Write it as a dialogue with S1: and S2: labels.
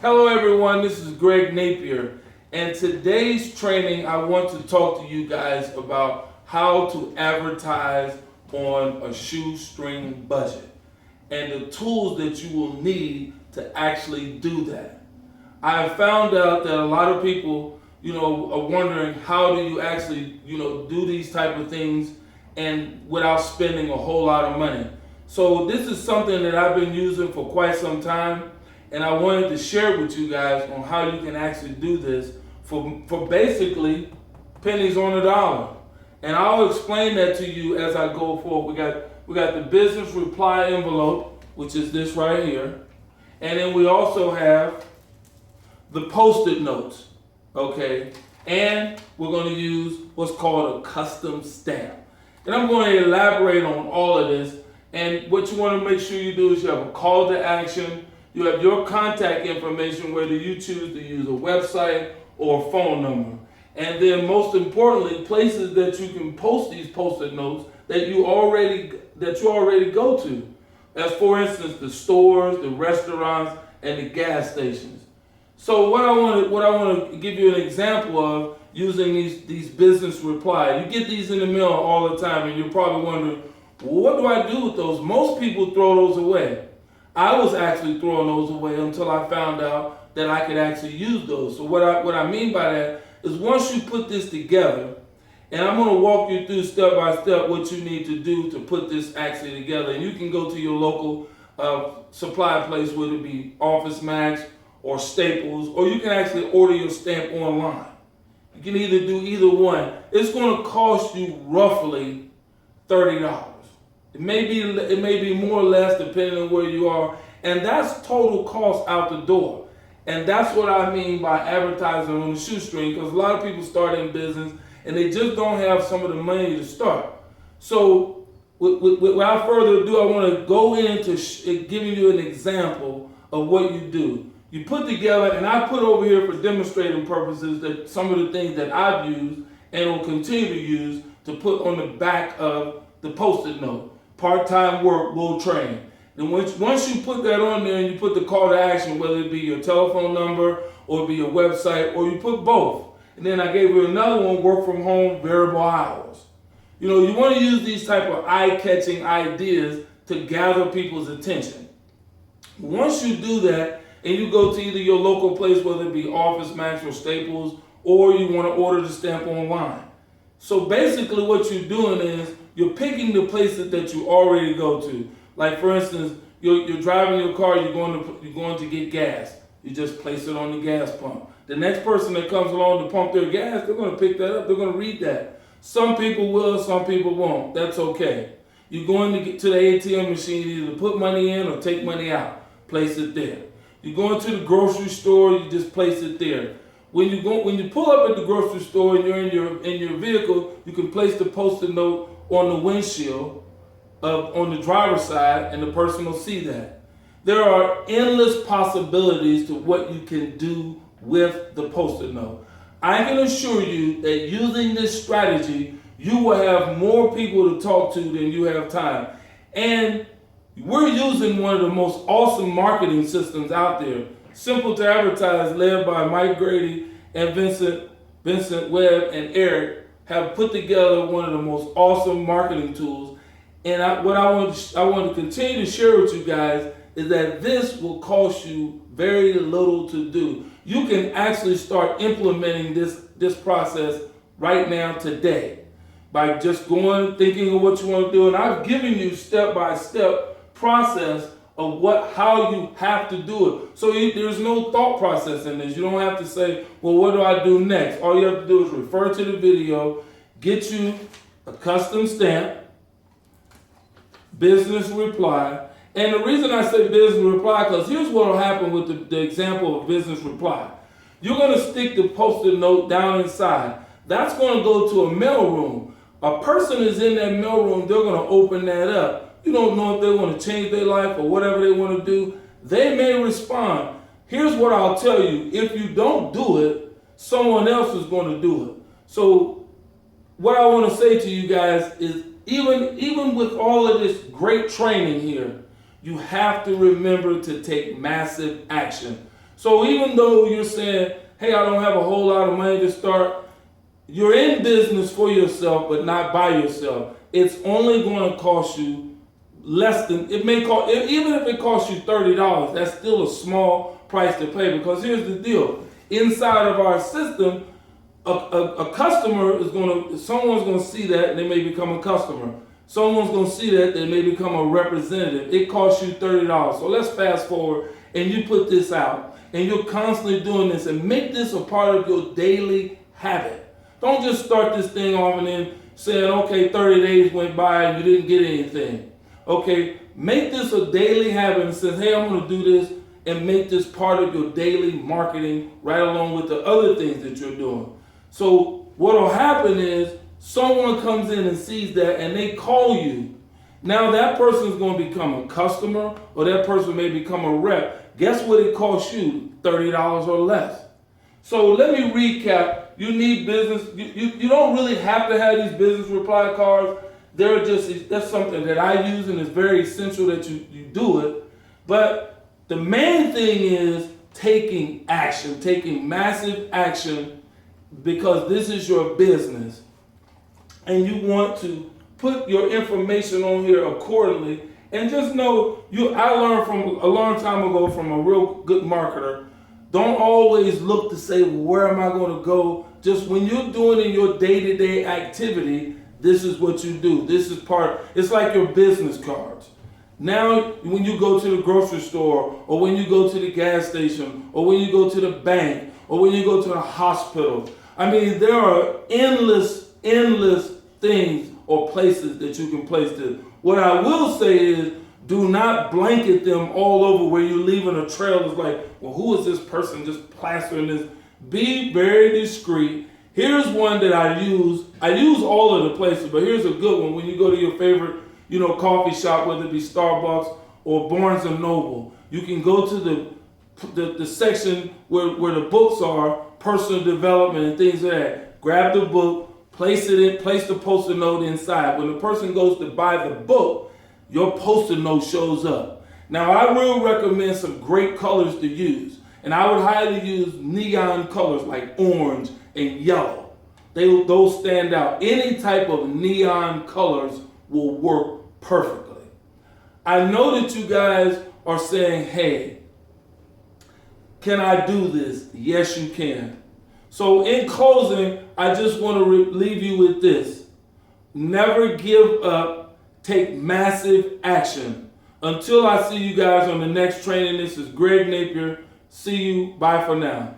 S1: Hello everyone, this is Greg Napier, and today's training I want to talk to you guys about how to advertise on a ShoeString budget and the tools that you will need to actually do that. I have found out that a lot of people, are wondering how do you actually, do these type of things and without spending a whole lot of money. So this is something that I've been using for quite some time, and I wanted to share with you guys on how you can actually do this for basically pennies on the dollar. And I'll explain that to you as I go forward. We got the business reply envelope, which is this right here. And then we also have the Post-it notes, okay? And we're going to use what's called a custom stamp. And I'm going to elaborate on all of this. And what you want to make sure you do is you have a call to action. You have your contact information, whether you choose to use a website or a phone number. And then most importantly, places that you can post these Post-it notes that you already go to. As for instance, the stores, the restaurants, and the gas stations. So what I want to give you an example of using these business reply. You get these in the mail all the time, and you're probably wondering, well, what do I do with those? Most people throw those away. I was actually throwing those away until I found out that I could actually use those. So what I mean by that is once you put this together, and I'm going to walk you through step by step what you need to do to put this actually together. And you can go to your local supply place, whether it be Office Max or Staples, or you can actually order your stamp online. You can either do either one. It's going to cost you roughly $30. It may be more or less depending on where you are, and that's total cost out the door. And that's what I mean by advertising on the ShoeString, because a lot of people start in business and they just don't have some of the money to start. So without further ado, I want to go into giving you an example of what you do. You put together, and I put over here for demonstrating purposes that some of the things that I've used and will continue to use to put on the back of the Post-it note. Part-time work will train. And once you put that on there and you put the call to action, whether it be your telephone number or it be your website, or you put both. And then I gave you another one, work from home, variable hours. You want to use these type of eye-catching ideas to gather people's attention. Once you do that, and you go to either your local place, whether it be Office Max or Staples, or you want to order the stamp online. So basically what you're doing is you're picking the places that you already go to. Like for instance, you're driving your car, you're going to get gas. You just place it on the gas pump. The next person that comes along to pump their gas, they're going to pick that up. They're going to read that. Some people will, some people won't. That's okay. You're going to get to the ATM machine, either to put money in or take money out. Place it there. You're going to the grocery store, you just place it there. When you pull up at the grocery store and you're in your vehicle, you can place the Post-it note on the windshield on the driver's side, and the person will see that. There are endless possibilities to what you can do with the Post-it note. I can assure you that using this strategy, you will have more people to talk to than you have time. And we're using one of the most awesome marketing systems out there. Simple to Advertise, led by Mike Grady and Vincent Webb and Eric, have put together one of the most awesome marketing tools. And what I want to continue to share with you guys is that this will cost you very little to do. You can actually start implementing this process right now today by just thinking of what you want to do. And I've given you step-by-step process of how you have to do it. So there's no thought process in this. You don't have to say, well, what do I do next? All you have to do is refer to the video, get you a custom stamp, business reply. And the reason I say business reply, because here's what will happen with the example of business reply. You're going to stick the Post-it note down inside. That's going to go to a mailroom. A person is in that mailroom, they're going to open that up. You don't know if they want to change their life or whatever they want to do. They may respond. Here's what I'll tell you. If you don't do it, someone else is going to do it. So what I want to say to you guys is even with all of this great training here, you have to remember to take massive action. So even though you're saying, hey, I don't have a whole lot of money to start, you're in business for yourself, but not by yourself. It's only going to cost you less than, it may cost, even if it costs you $30, that's still a small price to pay, because here's the deal. Inside of our system, a customer is going to, someone's going to see that and they may become a customer. Someone's going to see that they may become a representative. It costs you $30. So let's fast forward and you put this out and you're constantly doing this, and make this a part of your daily habit. Don't just start this thing off and then saying, okay, 30 days went by and you didn't get anything. Okay, make this a daily habit and say, hey, I'm going to do this, and make this part of your daily marketing right along with the other things that you're doing. So what will happen is someone comes in and sees that and they call you. Now that person is going to become a customer, or that person may become a rep. Guess what it costs you? $30 or less. So let me recap. You need business. You don't really have to have these business reply cards. That's something that I use, and it's very essential that you do it. But the main thing is taking action, taking massive action, because this is your business. And you want to put your information on here accordingly. And just know, I learned from a long time ago from a real good marketer, don't always look to say, well, where am I going to go? Just when you're doing in your day-to-day activity, this is what you do. This is it's like your business cards. Now, when you go to the grocery store, or when you go to the gas station, or when you go to the bank, or when you go to the hospital, I mean, there are endless things or places that you can place this. What I will say is, do not blanket them all over where you're leaving a trail. It's like, well, who is this person just plastering this? Be very discreet. Here's one that I use. I use all of the places, but here's a good one. When you go to your favorite, coffee shop, whether it be Starbucks or Barnes and Noble, you can go to the section where the books are, personal development and things like that. Grab the book, place the Post-it note inside. When the person goes to buy the book, your Post-it note shows up. Now, I will recommend some great colors to use, and I would highly use neon colors like orange and yellow. Those stand out. Any type of neon colors will work perfectly. I know that you guys are saying, hey, can I do this? Yes, you can. So in closing, I just want to leave you with this. Never give up. Take massive action. Until I see you guys on the next training, this is Greg Napier. See you. Bye for now.